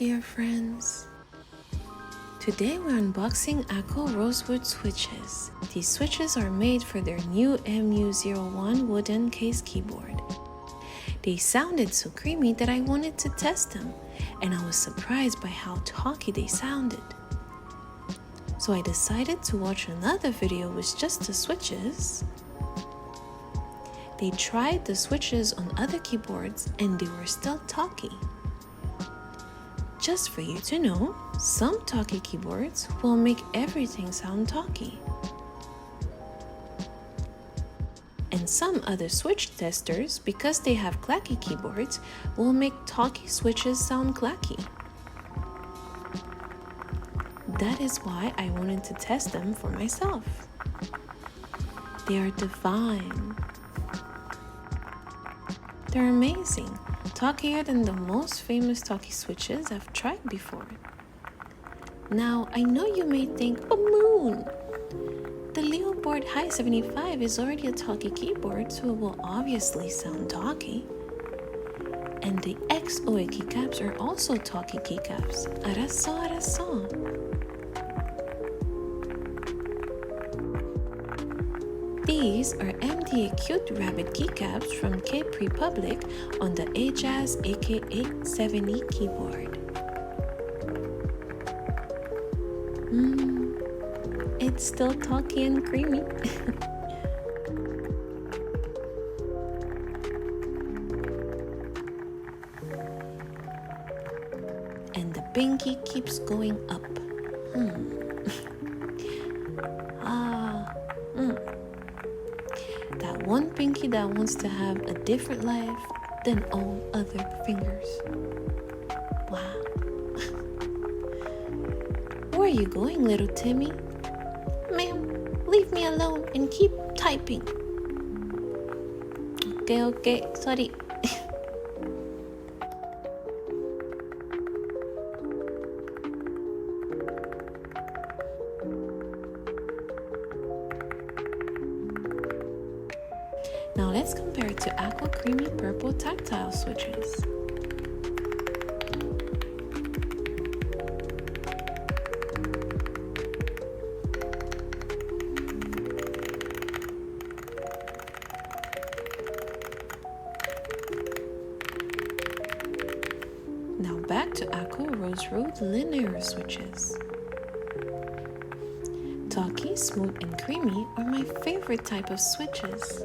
dear friends. Today we're unboxing Akko Rosewood switches. These switches are made for their new MU01 wooden case keyboard. They sounded so creamy that I wanted to test them, and I was surprised by how talky they sounded. So I decided to watch another video with just the switches. They tried the switches on other keyboards and they were still talky. Just for you to know, some talky keyboards will make everything sound talky. And some other switch testers, because they have clacky keyboards, will make talky switches sound clacky. That is why I wanted to test them for myself. They are divine. They're amazing, talkier than the most famous talky switches I've tried before. Now, I know you may think, but Moon! The Leobog Hi75 is already a talky keyboard, so it will obviously sound talky. And the XOA keycaps are also talky keycaps. Araso. These are MDA Cute Rabbit keycaps from Cape Republic on the Ajazz AK870 keyboard. It's still talky and creamy. And the pinky keeps going up. That one pinky that wants to have a different life than all other fingers. Wow. Where are you going, little Timmy? Ma'am, leave me alone and keep typing. Okay, sorry. Now let's compare it to Akko Creamy Purple tactile switches. Now back to Akko Rosewood Linear switches. Talky, smooth, and creamy are my favorite type of switches.